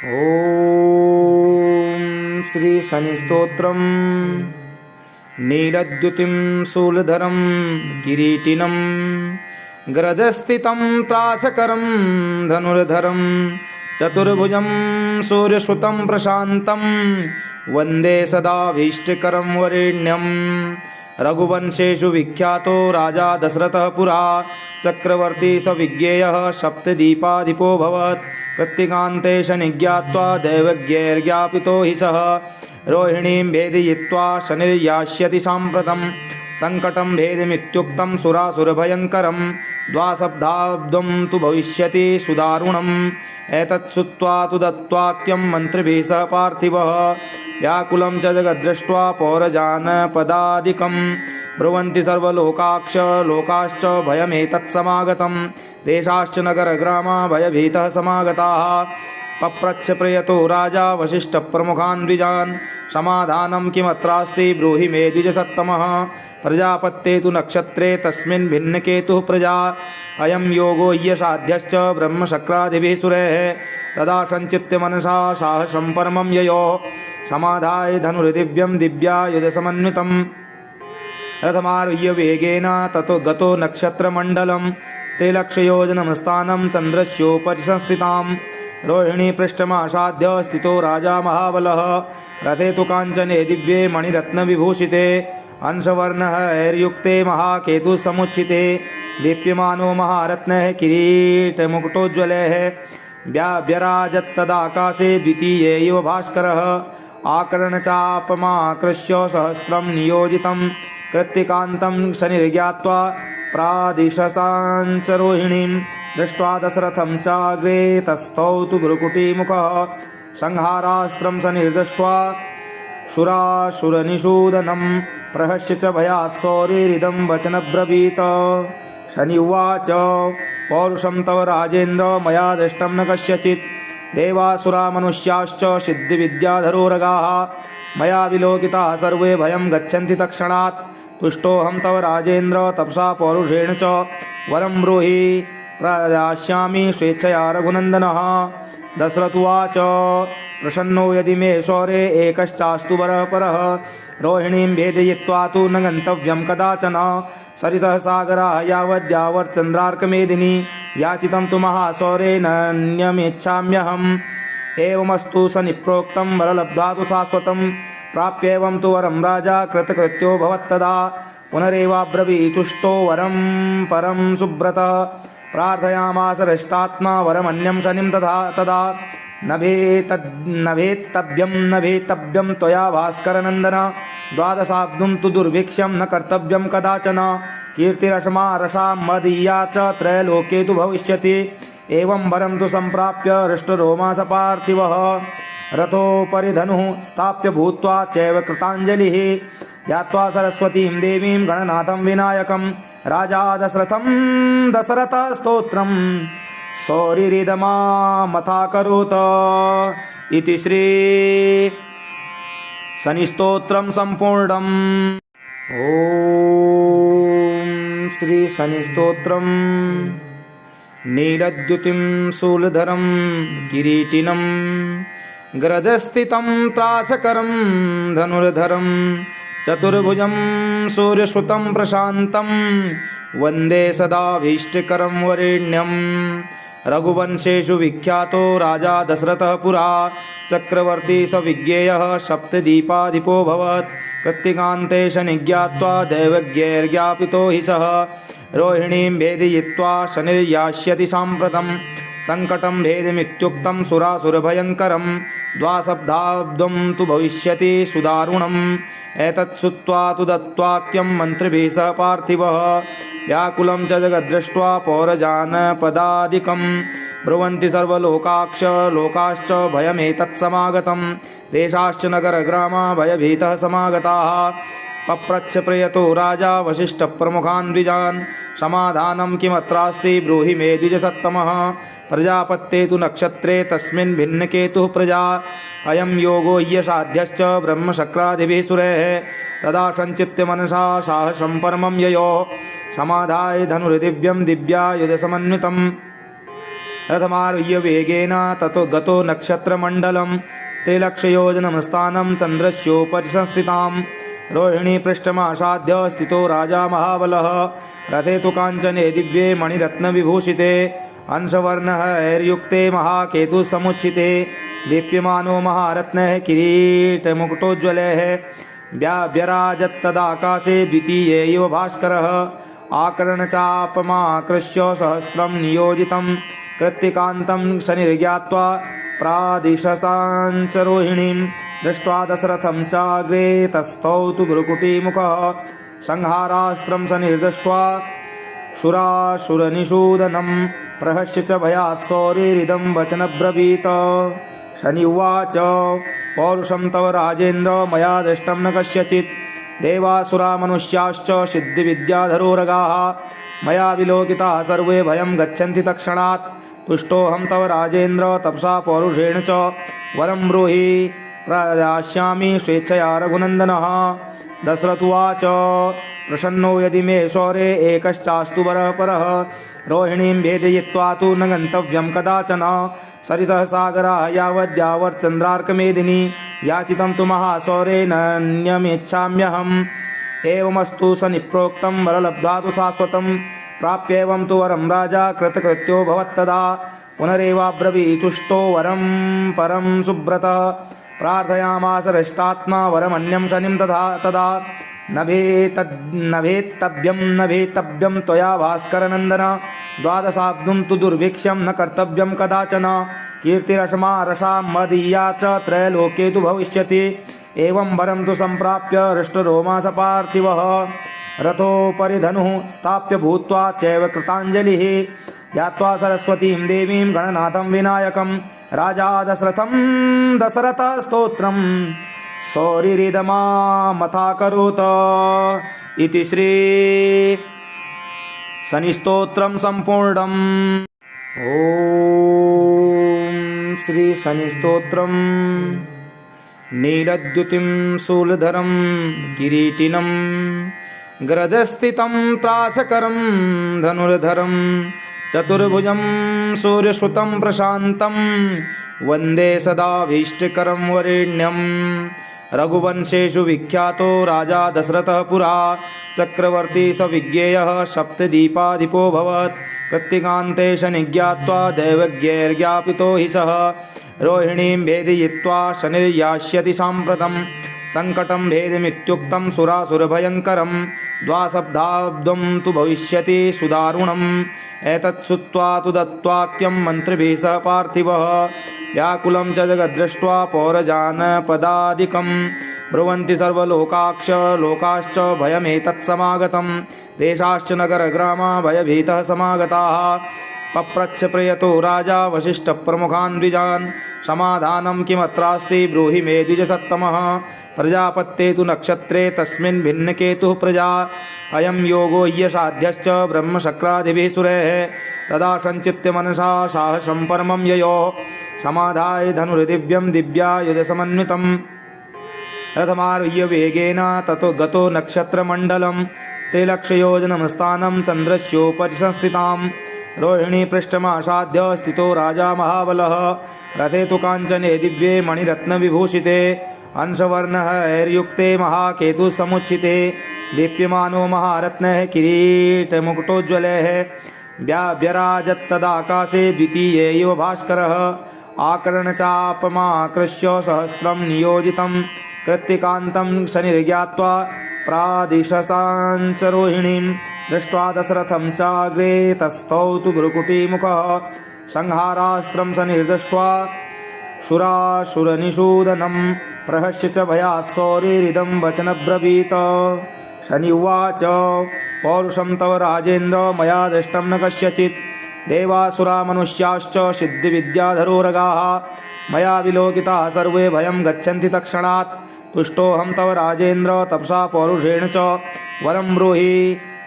ॐ श्री शनि स्तोत्रम। नीलद्युतिं शूलधरं किरीटिनं गरजस्थितं त्रासकरं धनुर्धरं चतुर्भुजं सूर्यश्रुतं प्रशान्तं वन्दे सदाभीष्टकरं वरेण्यं। रघुवंशेषु विख्यातो राजा दशरथः पुरा चक्रवर्ती स विज्ञेयः सप्तदीपाधिपोऽभवत्। कृत्तिकान्ते शनिज्ञात्वा दैवज्ञैर्ज्ञापितो हि सः रोहिणीं भेदयित्वा शनिर्यास्यति साम्प्रतं। सङ्कटं भेदमित्युक्तं सुरासुरभयङ्करं द्वासप्ताब्दं तु भविष्यति सुदारुणम्। एतत् श्रुत्वा तु दत्त्वाक्यं मन्त्रिभिः सह पार्थिवः व्याकुलं च जगद्दृष्ट्वा पौरजानपदादिकं। ब्रुवन्ति सर्वलोकाक्ष लोकाश्च भयमेतत्समागतं। देशाश्च नगरग्रामा भयभीतः समागताः। पप्रच्छ प्रयतो राजा वसिष्ठप्रमुखान् द्विजान् समाधानं किमत्रास्ति ब्रूहि मे द्विजसत्तमः। प्रजापत्ये तु नक्षत्रे तस्मिन् भिन्नकेतुः प्रजा अयं योगो ह्यसाध्यश्च ब्रह्मशक्रादिभिः सुरैः। तदा सञ्चित्य मनसा साहसं परमं ययो समाधाय धनुर्दिव्यं दिव्यायुधसमन्वितं। रथमारुह्य वेगेन ततो गतो नक्षत्रमण्डलं त्रिलक्षयोजनमस्थानं चन्द्रस्योपरि संस्थितां। रोहिणी पृष्ठमासाद्य स्थितो राजा महाबलः रथे तु काञ्चने दिव्ये मणिरत्नविभूषिते अंशवर्णः ऐर्युक्ते महाकेतुसमुच्चिते। दीप्यमानो महारत्नः किरीटमुकुटोज्ज्वलैः व्यराजत्तदाकाशे द्वितीये इव भास्करः। आकर्णचापमाकृष्य सहस्रं नियोजितं कृत्तिकान्तं शनिर्ज्ञात्वा प्रादिशसाञ्च रोहिणीं दृष्ट्वा दशरथं चाग्रे तस्थौ तु भ्रुकुटीमुखः। संहारास्त्रं शनिर्दृष्ट्वा सुरासुरनिषूदनं प्रहस्य च भयात् शौरिरिदं वचनब्रवीत। शनि उवाच पौरुषं तव राजेन्द्र मया दृष्टं न कस्यचित्। देवासुरा मनुष्याश्च सिद्धिविद्याधरोरगाः मया विलोकिताः सर्वे भयं गच्छन्ति तत्क्षणात्। तुष्टोऽहं तव राजेन्द्र तपसा पौरुषेण च वरं ब्रूहि प्रदास्यामि स्वेच्छया रघुनन्दनः। दशरथ उवाच प्रसन्नो यदि मे शौरे एकश्चास्तु वरः परः। रोहिणीं भेदयित्वा तु न गन्तव्यं कदाचन। सरितः सागराः यावद्यावच्चन्द्रार्कमेदिनी याचितं तु महाशौरे नान्यमिच्छाम्यहम्। एवमस्तु सनिप्रोक्तं वरलब्ध्वा तु शाश्वतं प्राप्येवं तु वरं राजा कृतकृत्यो भवत्तदा। पुनरेवाब्रवीतुष्टो वरं परं सुब्रतः प्रार्थयामास हृष्टात्मा वरमन्यं शनिं तदा। न भेत्तव्यं त्वया भास्करनन्दन। द्वादशाब्दं तु दुर्भिक्षं न कर्तव्यं कदाचन। कीर्तिरश्मा रसा मदीया च त्रैलोके तु भविष्यति। एवं वरं तु सम्प्राप्य हृष्टरोमास पार्थिवः रथोपरि धनुः स्थाप्य भूत्वा चैव कृताञ्जलिः। ध्यात्वा सरस्वतीं देवीं गणनाथं विनायकं राजा दशरथः स्तोत्रं शौरिरिदमामथाकरोत्। इति श्री शनिस्तोत्रं सम्पूर्णम्। ॐ श्री शनिस्तोत्रम। नीलद्युतिं शूलधरं किरीटिनं गरजस्थितं त्रासकरं धनुर्धरं चतुर्भुजं सूर्यश्रुतं प्रशान्तं वन्दे सदाभीष्टकरं वरेण्यं। रघुवंशेषु विख्यातो राजा दशरथः पुरा चक्रवर्ती स विज्ञेयः सप्तदीपाधिपोऽभवत्। कृत्तिकान्ते शनिज्ञात्वा दैवज्ञैर्ज्ञापितो हि सः रोहिणीं भेदयित्वा शनिर्यास्यति साम्प्रतं। सङ्कटं भेदमित्युक्तं सुरासुरभयङ्करं द्वासप्ताब्दं तु भविष्यति सुदारुणम्। एतत् श्रुत्वा तु दत्त्वाक्यं मन्त्रिभिः सह पार्थिवः व्याकुलं च जगद्दृष्ट्वा पौरजानपदादिकं। ब्रुवन्ति सर्वलोकाक्ष लोकाश्च भयमेतत्समागतं। देशाश्च नगरग्रामा भयभीतः समागताः। पप्रच्छ प्रयतो राजा वसिष्ठप्रमुखान् द्विजान् समाधानं किमत्रास्ति ब्रूहि मे द्विजसत्तमः। प्रजापत्ये तु नक्षत्रे तस्मिन् भिन्नकेतुः प्रजा अयं योगो ह्यसाध्यश्च ब्रह्मशक्रादिभिः सुरैः। तदा सञ्चित्य मनसा साहसं परमं ययो समाधाय धनुर्दिव्यं दिव्यायुधसमन्वितं। रथमारुह्य वेगेन ततो गतो नक्षत्रमण्डलं ते लक्षयोजनं स्थानं चन्द्रस्योपरि संस्थिताम् रोहिणी पृष्ठमासाद्य स्थितो राजा महाबलः रथे तु काञ्चने दिव्ये मणिरत्नविभूषिते अंशवर्णैर्युक्ते महाकेतुसमुच्चिते दीप्यमानो महारत्नः किरीटमुकुटोज्ज्वलैः व्यराजत्तदाकाशे द्वितीये इव भास्करः आकर्णचापमाकृष्य सहस्रं नियोजितं कृत्तिकान्तं शनिर्ज्ञात्वा प्रादिशसाञ्च दृष्ट्वा दशरथं चाग्रे तस्थौ तु भ्रुकुटीमुखः संहारास्त्रं शनिर्दृष्ट्वा शुराशुरनिषूदनं प्रहस्य च भयात् सौरिरिदं वचनब्रवीत शनि उवाच पौरुषं तव राजेन्द्र मया दृष्टं न कस्यचित् देवासुरा मनुष्याश्च सिद्धिविद्याधरोरगाः मया विलोकिताः सर्वे भयं गच्छन्ति तत्क्षणात् तुष्टोऽहं तव राजेन्द्र तपसा पौरुषेण च वरं ब्रूहि प्रदास्यामि स्वेच्छया रघुनन्दनः दशरथ उवाच प्रसन्नो यदि मे शौरे एकश्चास्तु वरः परः रोहिणीं भेदयित्वा तु न गन्तव्यं कदाचन सरितः सागराः यावद्यावच्चन्द्रार्कमेदिनी याचितं तु महाशौरेणान्यमिच्छाम्यहम् एवमस्तु स निप्रोक्तं वरलब्ध्वा तु शाश्वतं प्राप्येवं तु वरं राजा कृतकृत्यो भवत्तदा पुनरेवाब्रवीतुष्टो वरं परं सुब्रतः प्रार्थयामास हृष्टात्मा वरमन्यं शनिं तदा नभेत्तव्यं त्वया भास्करनन्दन द्वादशाब्दं तु दुर्भिक्ष्यं न कर्तव्यं कदाचन कीर्तिरश्मा रसा मदीया च त्रैलोके तु भविष्यति एवं वरं तु सम्प्राप्य हृष्टरोमास पार्थिवः रथोपरि धनुः स्थाप्य भूत्वा चैव कृताञ्जलिः ध्यात्वा सरस्वतीं देवीं गणनाथं विनायकं राजा दशरथस्तोत्रं सौरिरिदमामथाकरोत् इति श्री शनिस्तोत्रं सम्पूर्णम्। ॐ श्री शनिस्तोत्रम् नीलद्युतिं शूलधरं किरीटिनं गरदस्थितं त्रासकरं धनुर्धरं चतुर्भुजं सूर्यश्रुतं प्रशान्तं वन्दे सदाभीष्टकरं वरेण्यं रघुवंशेषु विख्यातो राजा दशरथः पुरा चक्रवर्ती स विज्ञेयः सप्तदीपाधिपोऽभवत् कृत्तिकान्ते शनिज्ञात्वा दैवज्ञैर्ज्ञापितो हि सः रोहिणीं भेदयित्वा शनिर्यास्यति साम्प्रतं सङ्कटं भेदमित्युक्तं सुरासुरभयङ्करं द्वासप्ताब्दं तु भविष्यति सुदारुणम् एतत् श्रुत्वा तु दत्त्वाक्यं मन्त्रिभिः सह पार्थिवः व्याकुलं च जगद्दृष्ट्वा पौरजानपदादिकं ब्रुवन्ति लोकाश्च भयमेतत्समागतं देशाश्च नगरग्रामा भयभीतः समागताः पप्रच्छ प्रयतो राजा वसिष्ठप्रमुखान् द्विजान् समाधानं किमत्रास्ति ब्रूहि मे द्विजसत्तमः प्रजापत्ये तु नक्षत्रे तस्मिन् भिन्नकेतुः प्रजा अयं योगो ह्यसाध्यश्च ब्रह्मशक्रादिभिः सुरैः तदा सञ्चित्य मनसा साहसं परमं ययो समाधाय धनुर्दिव्यं दिव्यायुधसमन्वितं रथमारुह्य वेगेन ततो गतो नक्षत्रमण्डलं ते लक्षयोजनं स्थानं चन्द्रस्योपरि संस्थिताम् रोहिणी पृष्ठमासाद्य स्थितो राजा महाबलः रथे तु काञ्चने दिव्ये मणिरत्नविभूषिते अंशवर्णैर्युक्ते महाकेतुसमुच्चिते दीप्यमानो महारत्नः किरीटमुकुटोज्ज्वलैः व्यराजत्तदाकाशे द्वितीये इव भास्करः आकर्णचापमाकृष्य सहस्रं नियोजितं कृत्तिकान्तं शनिर्ज्ञात्वा प्रादिशसाञ्च रोहिणीं दृष्ट्वा दशरथं चाग्रे तस्थौ तु भ्रुकुटीमुखः संहारास्त्रं शनिर्दृष्ट्वा शुराशुरनिषूदनं प्रहस्य च भयात् सौरिरिदं वचनब्रवीत शनि उवाच पौरुषं तव राजेन्द्र मया दृष्टं न कस्यचित् देवासुरा मनुष्याश्च सिद्धिविद्याधरोरगाः मया विलोकिताः सर्वे भयं गच्छन्ति तत्क्षणात् तुष्टोऽहं तव राजेन्द्र तपसा पौरुषेण च वरं ब्रूहि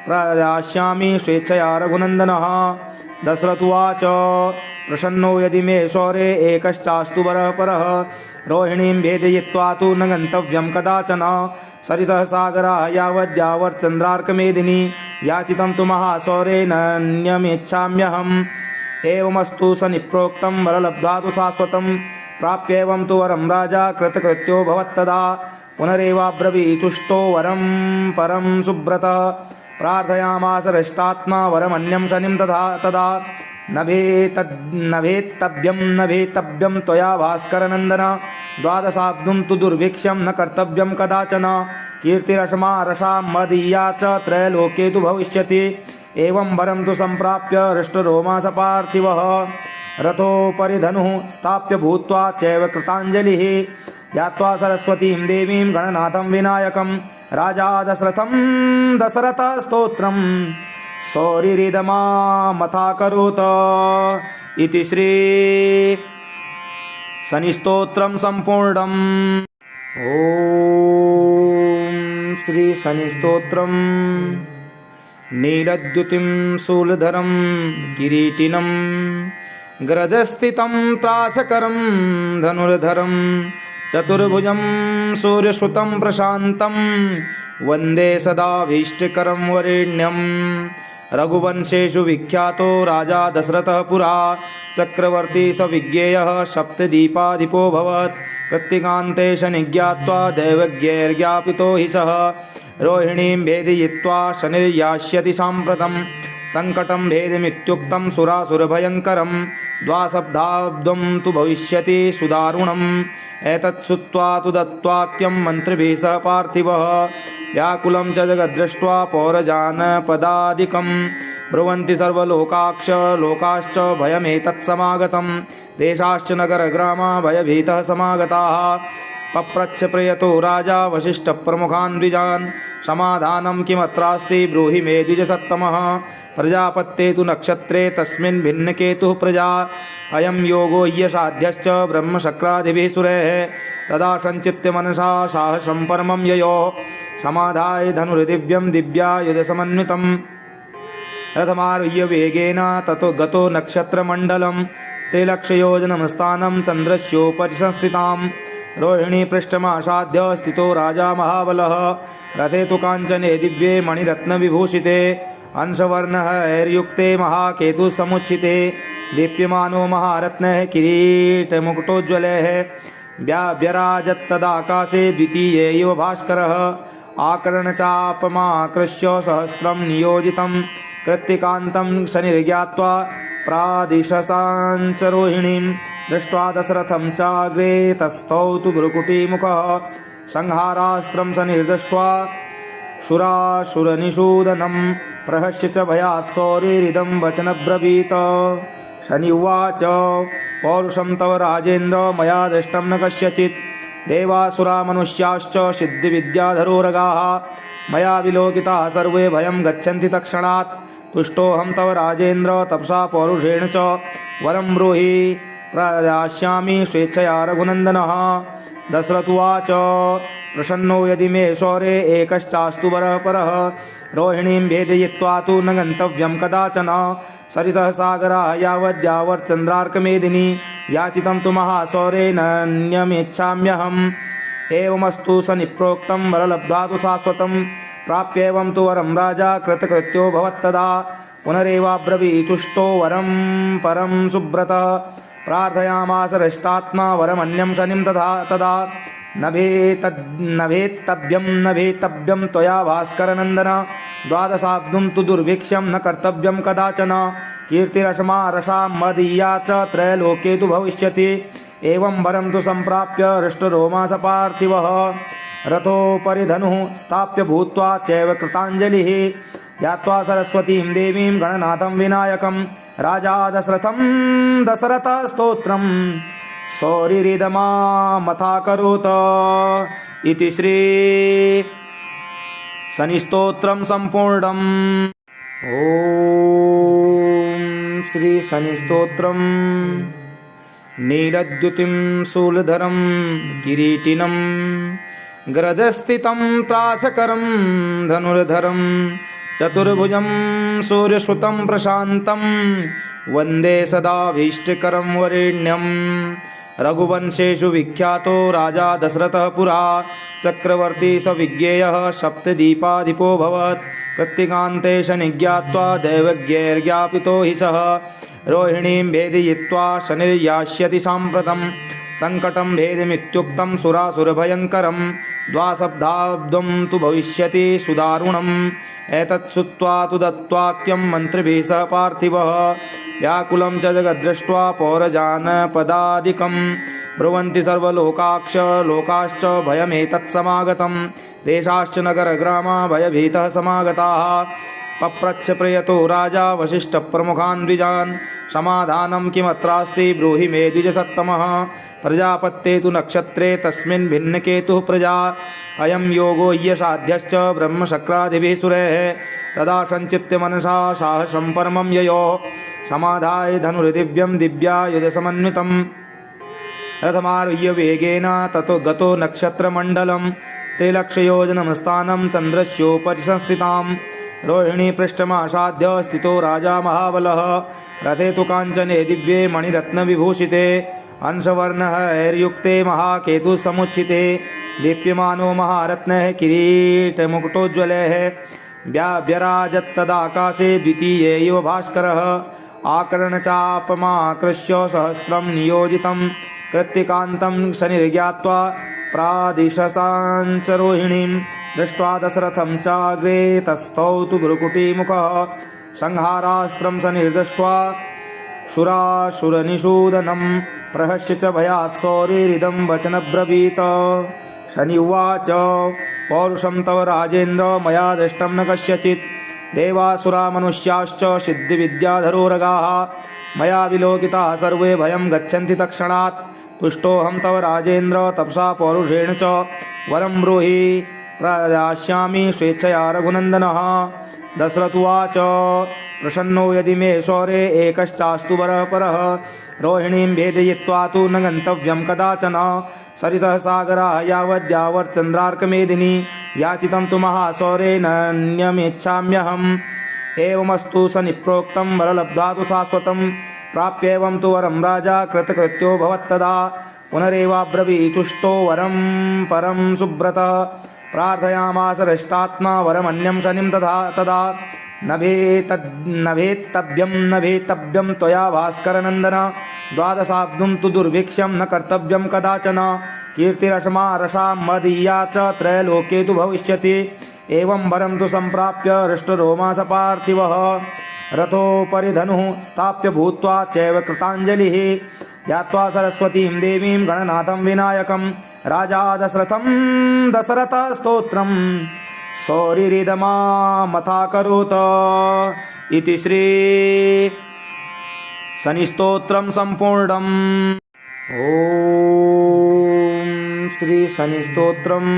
प्रदास्यामि स्वेच्छया रघुनन्दनः दशरथ उवाच प्रसन्नो यदि मे शौरे एकश्चास्तु वरः परः रोहिणीं भेदयित्वा तु न गन्तव्यं कदाचन सरितः सागराः यावद्यावच्चन्द्रार्कमेदिनी याचितं तु महाशौरेणान्यमिच्छाम्यहम् एवमस्तु स निप्रोक्तं वरलब्ध्वा तु शाश्वतं प्राप्येवं तु वरं राजा कृतकृत्यो भवत्तदा पुनरेवाब्रवीतुष्टो वरं परं सुब्रत प्रार्थयामास हृष्टात्मा वरमन्यं शनिं तदा न भेत्तव्यं त्वया भास्करनन्दन द्वादशाब्दं तु दुर्भिक्षं न कर्तव्यं कदाचन कीर्तिरश्मा रसा मदीया च त्रैलोके तु भविष्यति एवं वरं तु सम्प्राप्य हृष्टरोमास पार्थिवः रथोपरि धनुः स्थाप्य भूत्वा चैव कृताञ्जलिः यात्वा सरस्वतीं देवीं गणनाथं विनायकं राजा दशरथस्तोत्रं सौरिरिदमामथाकरोत् इति श्री शनिस्तोत्रं सम्पूर्णम्। ॐ श्री शनिस्तोत्रं नीलद्युतिं शूलधरं किरीटिनं ग्रजस्थितं त्रासकरं धनुर्धरं चतुर्भुजं सूर्यश्रुतं प्रशान्तं वन्दे सदाभीष्टकरं वरेण्यं रघुवंशेषु विख्यातो राजा दशरथः पुरा चक्रवर्ती स विज्ञेयः सप्तदीपाधिपोऽभवत् कृत्तिकान्ते शनिज्ञात्वा दैवज्ञैर्ज्ञापितो हि सः रोहिणीं भेदयित्वा शनिर्यास्यति साम्प्रतं सङ्कटं भेदमित्युक्तं सुरासुरभयङ्करं द्वासप्ताब्दं तु भविष्यति सुदारुणम् एतत् श्रुत्वा तु दत्त्वाक्यं मन्त्रिभिः सह पार्थिवः व्याकुलं च जगद्दृष्ट्वा पौरजानपदादिकं ब्रुवन्ति सर्वलोकाक्ष लोकाश्च भयमेतत्समागतं देशाश्च नगरग्रामा भयभीतः समागताः पप्रच्छ प्रयतो राजा वसिष्ठप्रमुखान् द्विजान् समाधानं किमत्रास्ति ब्रूहि मे द्विजसत्तमः प्रजापत्ये तु नक्षत्रे तस्मिन् भिन्नकेतुः प्रजा अयं योगो ह्यसाध्यश्च ब्रह्मशक्रादिभिः सुरैः तदा सञ्चित्य मनसा साहसं परमं ययो समाधाय धनुर्दिव्यं दिव्यायुधसमन्वितं रथमारुह्य वेगेन ततो गतो नक्षत्रमण्डलं त्रिलक्षयोजनं स्थानं चन्द्रस्योपरि संस्थितां रोहिणी पृष्ठमासाद्य स्थितो राजा महाबलः रथे तु काञ्चने दिव्ये मणिरत्नविभूषिते अंशवर्णैर्युक्ते महाकेतुसमुच्चिते दीप्यमानो महारत्नः किरीटमुकुटोज्ज्वलैः व्यराजत्तदाकाशे द्वितीये इव भास्करः आकर्णचापमाकृष्य सहस्रं नियोजितं कृत्तिकान्तं शनिर्ज्ञात्वा प्रादिशसाञ्च रोहिणीं दृष्ट्वा दशरथं चाग्रे तस्थौ तु भ्रुकुटीमुखः संहारास्त्रं शनिर्दृष्ट्वा शुराशुरनिषूदनं प्रहस्य च भयात् शौरिरिदं वचनब्रवीत शनि उवाच पौरुषं तव राजेन्द्र मया दृष्टं न कस्यचित् देवासुरा मनुष्याश्च सिद्धिविद्याधरोरगाः मया विलोकिताः सर्वे भयं गच्छन्ति तत्क्षणात् तुष्टोऽहं तव राजेन्द्र तपसा पौरुषेण च वरं ब्रूहि प्रदास्यामि स्वेच्छया रघुनन्दनः दशरथ उवाच प्रसन्नो यदि मे शौरे एकश्चास्तु वरः परः रोहिणीं भेदयित्वा तु न गन्तव्यं कदाचन सरितः सागरः यावद्यावच्चन्द्रार्कमेदिनी याचितं तु महाशौरेणान्यमिच्छाम्यहम् एवमस्तु स निप्रोक्तं वरलब्ध्वा तु शाश्वतं प्राप्येवं तु वरं राजा कृतकृत्यो भवत्तदा पुनरेवाब्रवीतुष्टो वरं परं सुब्रत प्रार्थयामास हृष्टात्मा वरमन्यं शनिं तदा न भेत्तव्यं त्वया भास्करनन्दन द्वादशाब्दं तु दुर्भिक्षं न कर्तव्यं कदाचन कीर्तिरश्मा रसा मदीया च त्रैलोके तु भविष्यति एवं वरं तु सम्प्राप्य हृष्टरोमास पार्थिवः रथोपरि धनुः स्थाप्य भूत्वा चैव कृताञ्जलिः यात्वा सरस्वतीं देवीं गणनाथं विनायकं राजा दशरथस्तोत्रं सौरिरिदमामथाकरोत् इति श्री शनिस्तोत्रं सम्पूर्णम्। ॐ श्री शनिस्तोत्रं नीलद्युतिं शूलधरं किरीटिनं ग्रजस्थितं त्रासकरं धनुर्धरं चतुर्भुजं सूर्यश्रुतं प्रशान्तं वन्दे सदाभीष्टकरं वरेण्यं रघुवंशेषु विख्यातो राजा दशरथः पुरा चक्रवर्ती स विज्ञेयः सप्तदीपाधिपोऽभवत् कृत्तिकान्ते शनिज्ञात्वा दैवज्ञैर्ज्ञापितो हि सः रोहिणीं भेदयित्वा शनिर्यास्यति साम्प्रतं संकटं भेदमित्युक्तं सुरासुरभयङ्करं द्वासप्ताब्दं तु भविष्यति सुदारुणम् एतत् श्रुत्वा तु दत्त्वाक्यं मन्त्रिभिः सह पार्थिवः व्याकुलं च जगद्दृष्ट्वा पौरजानपदादिकं ब्रुवन्ति सर्वलोकाक्ष लोकाश्च भयमेतत्समागतं देशाश्च नगरग्रामा भयभीतः समागताः पप्रच्छ प्रयतो राजा वसिष्ठप्रमुखान् द्विजान् समाधानं किमत्रास्ति ब्रूहि मे द्विजसत्तमः प्रजापत्ये तु नक्षत्रे तस्मिन् भिन्नकेतुः प्रजा अयं योगो ह्यसाध्यश्च ब्रह्मशक्रादिभिः सुरैः तदा सञ्चित्य मनसा साहसं परमं ययो समाधाय धनुर्दिव्यं दिव्यायुधसमन्वितं रथमारुह्य वेगेन ततो गतो नक्षत्रमण्डलं त्रिलक्षयोजनमस्थानं चन्द्रस्योपरि संस्थिताम् रोहिणी पृष्ठमासाद्य स्थितो राजा महाबलः रथे तु काञ्चने दिव्ये मणिरत्नविभूषिते अंशवर्णैर्युक्ते महाकेतुसमुच्चिते दीप्यमानो महारत्नः किरीटमुकुटोज्ज्वलैः व्यराजत्तदाकाशे द्वितीये इव भास्करः आकर्णचापमाकृष्य सहस्रं नियोजितं कृत्तिकान्तं शनिर्ज्ञात्वा प्रादिशसाञ्च रोहिणीं दृष्ट्वा दशरथं चाग्रे तस्थौ तु भ्रुकुटीमुखः संहारास्त्रं शनिर्दृष्ट्वा शुराशुरनिषूदनं प्रहस्य च भयात् सौरिरिदं वचनब्रवीत शनि उवाच पौरुषं तव राजेन्द्र मया दृष्टं न कस्यचित् देवासुरा मनुष्याश्च सिद्धिविद्याधरोरगाः मया विलोकिताः सर्वे भयं गच्छन्ति तत्क्षणात् तुष्टोऽहं तव राजेन्द्र तपसा पौरुषेण च वरं ब्रूहि प्रदास्यामि स्वेच्छया रघुनन्दनः दशरथ उवाच प्रसन्नो यदि मे शौरे एकश्चास्तु वरः परः रोहिणीं भेदयित्वा तु न गन्तव्यं कदाचन सरितः सागराः यावद्यावच्चन्द्रार्कमेदिनी याचितं तु महाशौरे नन्यमिच्छाम्यहम् एवमस्तु स निप्रोक्तं वरलब्ध्वा तु शाश्वतं प्राप्येवं तु वरं राजा कृतकृत्यो भवत्तदा पुनरेवाब्रवीतुष्टो वरं परं सुब्रतः प्रार्थयामास हृष्टात्मा वरमन्यं शनिं तदा नभेत्तव्यं त्वया भास्करनन्दन द्वादशाब्दं तु दुर्भिक्षं न कर्तव्यं कदाचन कीर्तिरश्मा रसा मदीया च त्रैलोके तु भविष्यति एवं वरं तु सम्प्राप्य हृष्टरोमास पार्थिवः रथोपरि धनुः स्थाप्य भूत्वा चैव कृताञ्जलिः ध्यात्वा सरस्वतीं देवीं गणनाथं विनायकं राजा दशरथस्तोत्रं सौरिरिदमामथाकरोत् इति श्री शनिस्तोत्रं सम्पूर्णम्। ॐ श्री शनिस्तोत्रम्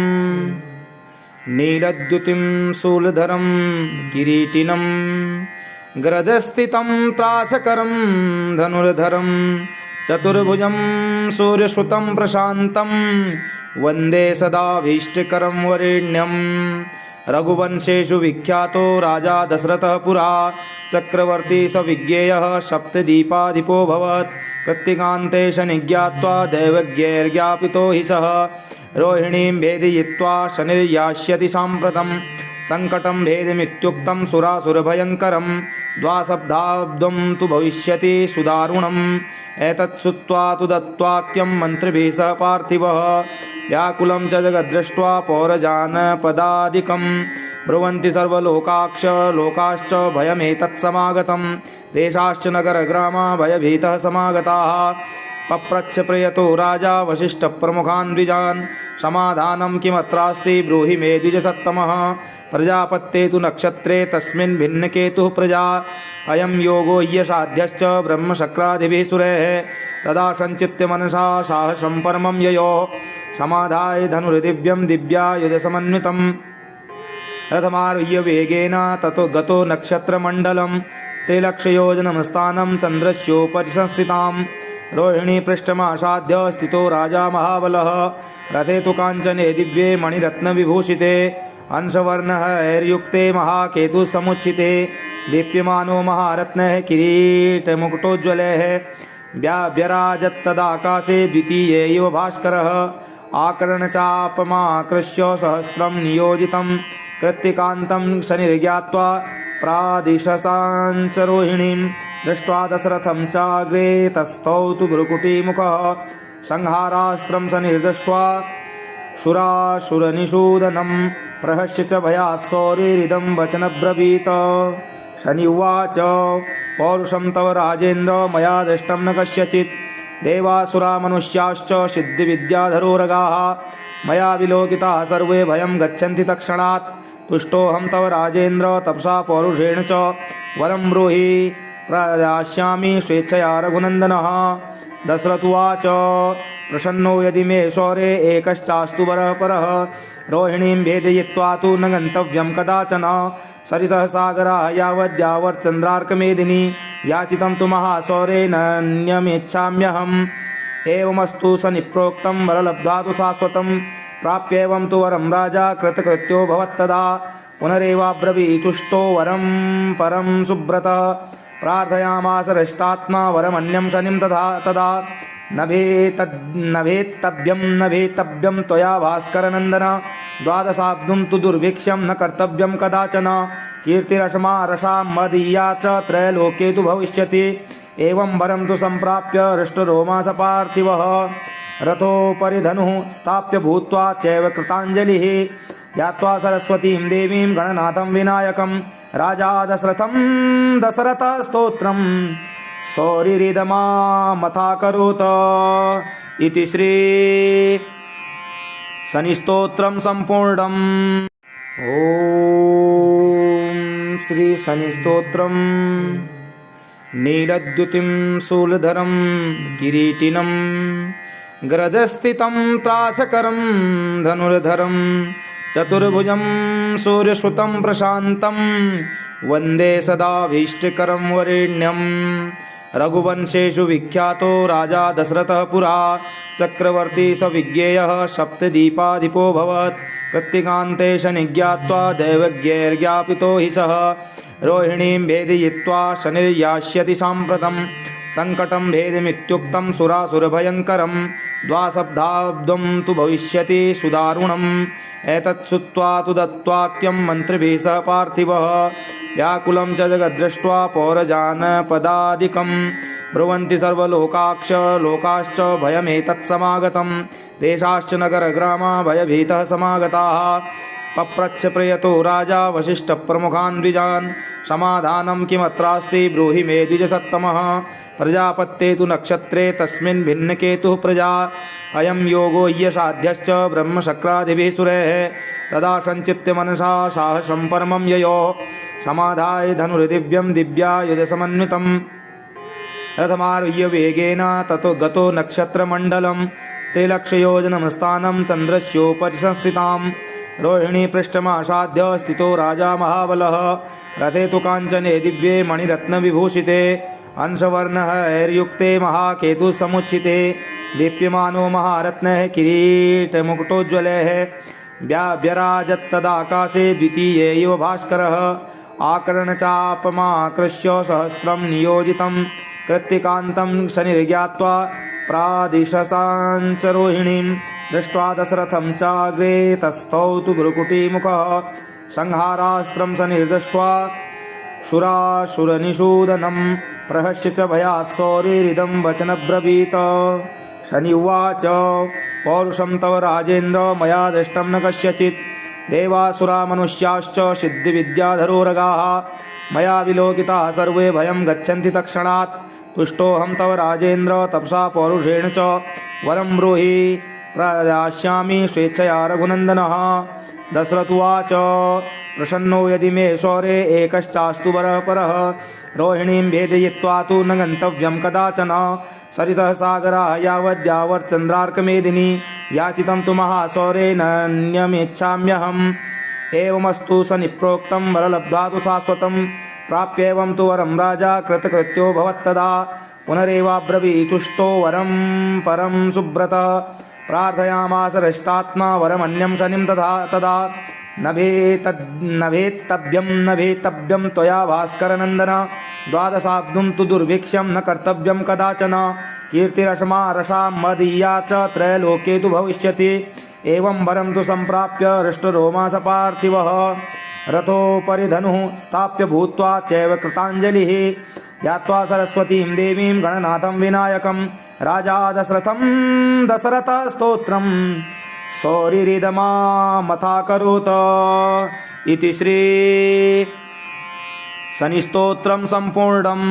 नीलद्युतिं शूलधरं किरीटिनं गरदस्थितं त्रासकरं धनुर्धरं चतुर्भुजं सूर्यश्रुतं प्रशान्तं वन्दे सदाभीष्टकरं वरेण्यं रघुवंशेषु विख्यातो राजा दशरथः पुरा चक्रवर्ती स विज्ञेयः सप्तदीपाधिपोऽभवत् कृत्तिकान्ते शनिज्ञात्वा दैवज्ञैर्ज्ञापितो हि सः रोहिणीं भेदयित्वा शनिर्यास्यति साम्प्रतं संकटं भेदमित्युक्तं सुरासुरभयङ्करं द्वासप्ताब्दं तु भविष्यति सुदारुणम् एतत् श्रुत्वा तु दत्त्वाक्यं मन्त्रिभिः सह पार्थिवः व्याकुलं च जगद्दृष्ट्वा पौरजानपदादिकं ब्रुवन्ति सर्वलोकाक्ष लोकाश्च भयमेतत्समागतं देशाश्च नगरग्रामा भयभीतः समागताः पप्रच्छ प्रयतो राजा वसिष्ठप्रमुखान् द्विजान् समाधानं किमत्रास्ति ब्रूहि मे द्विजसत्तमः प्रजापत्ये तु नक्षत्रे तस्मिन् भिन्नकेतुः प्रजा अयं योगो ह्यसाध्यश्च ब्रह्मशक्रादिभिः सुरैः तदा सञ्चित्य मनसा साहसं परमं ययो समाधाय धनुर्दिव्यं दिव्यायुधसमन्वितं रथमारुह्य वेगेन ततो गतो नक्षत्रमण्डलं त्रिलक्षयोजनमस्थानं चन्द्रस्योपरि संस्थिताम् रोहिणी पृष्ठमासाद्य स्थितो राजा महाबलः रथे तु काञ्चने दिव्ये मणिरत्नविभूषिते अंशवर्णैर्युक्ते महाकेतुसमुच्चिते दीप्यमानो महारत्नः किरीटमुकुटोज्ज्वलैः व्यराजत्तदाकाशे द्वितीये इव भास्करः आकर्णचापमाकृष्य सहस्रं नियोजितं कृत्तिकान्तं शनिर्ज्ञात्वा प्रादिशसाञ्च रोहिणीं दृष्ट्वा दशरथं चाग्रे तस्थौ तु भ्रुकुटीमुखः संहारास्त्रं सनिर्दृष्ट्वा शुराशुरनिषूदनं प्रहस्य च भयात् शौरिरिदं वचनब्रवीत शनि उवाच पौरुषं तव राजेन्द्र मया दृष्टं न कस्यचित् देवासुरा मनुष्याश्च सिद्धिविद्याधरोरगाः मया विलोकिताः सर्वे भयं गच्छन्ति तत्क्षणात् तुष्टोऽहं तव राजेन्द्र तपसा पौरुषेण च वरं ब्रूहि प्रदास्यामि स्वेच्छया रघुनन्दनः दशरथ उवाच प्रसन्नो यदि मे शौरे एकश्चास्तु वरः परः रोहिणीं भेदयित्वा तु न गन्तव्यं कदाचन सरितः सागरः यावद्यावच्चन्द्रार्कमेदिनी याचितं तु महाशौरेणान्यमिच्छाम्यहम् एवमस्तु स निप्रोक्तं वरलब्ध्वा तु शाश्वतं प्राप्येवं तु वरं राजा कृतकृत्यो भवत्तदा पुनरेवाब्रवीतुष्टो वरं परं सुब्रतः प्रार्थयामास हृष्टात्मा वरमन्यं शनिं तदा न भेत्तव्यं त्वया भास्करनन्दन द्वादशाब्दं तु दुर्भिक्षं न कर्तव्यं कदाचन कीर्तिरश्मा रसा मदीया च त्रैलोके तु भविष्यति एवं वरं तु सम्प्राप्य हृष्टरोमास पार्थिवः रथोपरि धनुः स्थाप्य भूत्वा चैव कृताञ्जलिः ध्यात्वा सरस्वतीं देवीं गणनाथं विनायकं राजा दशरथस्तोत्रं शौरिरिदमामथाकरोत् इति श्री शनिस्तोत्रं सम्पूर्णम्। ॐ श्री शनिस्तोत्रं नीलद्युतिं शूलधरं किरीटिनं ग्रजस्थितं त्रासकरं धनुर्धरं चतुर्भुजं सूर्यश्रुतं प्रशान्तं वन्दे सदाभीष्टकरं वरेण्यं रघुवंशेषु विख्यातो राजा दशरथः पुरा चक्रवर्ती स विज्ञेयः सप्तदीपाधिपोऽभवत् कृत्तिकान्ते शनिज्ञात्वा दैवज्ञैर्ज्ञापितो हि सः रोहिणीं भेदयित्वा शनिर्यास्यति साम्प्रतं सङ्कटं भेदमित्युक्तं सुरासुरभयङ्करं द्वासप्ताब्दं तु भविष्यति सुदारुणम् एतत् श्रुत्वा तु दत्त्वाक्यं मन्त्रिभिः सह पार्थिवः व्याकुलं च जगद्दृष्ट्वा पौरजानपदादिकं ब्रुवन्ति सर्वलोकाश्च भयमेतत्समागतं देशाश्च नगरग्रामा भयभीतः समागताः पप्रच्छ प्रयतो राजा वसिष्ठप्रमुखान् द्विजान् समाधानं किमत्रास्ति ब्रूहि मे द्विजसत्तमः प्रजापत्ये तु नक्षत्रे तस्मिन् भिन्नकेतुः प्रजा अयं योगो ह्यसाध्यश्च ब्रह्मशक्रादिभिः सुरैः तदा सञ्चित्य मनसा साहसं परमं ययो समाधाय धनुर्दिव्यं दिव्यायुधसमन्वितं रथमारुह्य वेगेन ततो गतो नक्षत्रमण्डलं त्रिलक्षयोजनं स्थानं चन्द्रस्योपरि संस्थितां रोहिणी पृष्ठमासाद्य स्थितो राजा महाबलः रथे तु काञ्चने दिव्ये मणिरत्नविभूषिते अंशवर्णैर्युक्ते महाकेतुसमुच्चिते दीप्यमानो महारत्नः किरीटमुकुटोज्ज्वलैः व्यराजत्तदाकाशे द्वितीये इव भास्करः आकर्णचापमाकृष्य सहस्रं नियोजितं कृत्तिकान्तं शनिर्ज्ञात्वा प्रादिशसाञ्च रोहिणीं दृष्ट्वा दशरथं चाग्रे तस्थौ तु भ्रुकुटीमुखः संहारास्त्रं सनिर्दृष्ट्वा शुराशुरनिषूदनं प्रहस्य च भयात् शौरिरिदं वचनब्रवीत शनि उवाच पौरुषं तव राजेन्द्र मया दृष्टं न कस्यचित् देवासुरा मनुष्याश्च सिद्धिविद्याधरोरगाः मया विलोकिताः सर्वे भयं गच्छन्ति तत्क्षणात् तुष्टोऽहं तव राजेन्द्र तपसा पौरुषेण च वरं ब्रूहि प्रदास्यामि स्वेच्छया रघुनन्दनः दशरथ उवाच प्रसन्नो यदि मे शौरे एकश्चास्तु वरः परः रोहिणीं भेदयित्वा तु न गन्तव्यं कदाचन सरितः सागरः यावद्यावच्चन्द्रार्कमेदिनी याचितं तु महाशौरेणान्यमिच्छाम्यहम् एवमस्तु स निप्रोक्तं वरलब्ध्वा तु शाश्वतं प्राप्येवं तु वरं राजा कृतकृत्यो भवत्तदा पुनरेवाब्रवीतुष्टो वरं परं सुब्रतः प्रार्थयामास हृष्टात्मा वरमन्यं शनिं तदा न भेत्तव्यं त्वया भास्करनन्दन द्वादशाब्दं तु दुर्भिक्षं न कर्तव्यं कदाचन कीर्तिरश्मा रसा मदीया च त्रैलोके तु भविष्यति एवं वरं तु सम्प्राप्य हृष्टरोमास पार्थिवः रथोपरि धनुः स्थाप्य भूत्वा चैव कृताञ्जलिः ध्यात्वा सरस्वतीं देवीं गणनाथं विनायकं राजा दशरथः स्तोत्रं सौरिरिदमामथाकरोत् इति श्री शनिस्तोत्रं सम्पूर्णम्।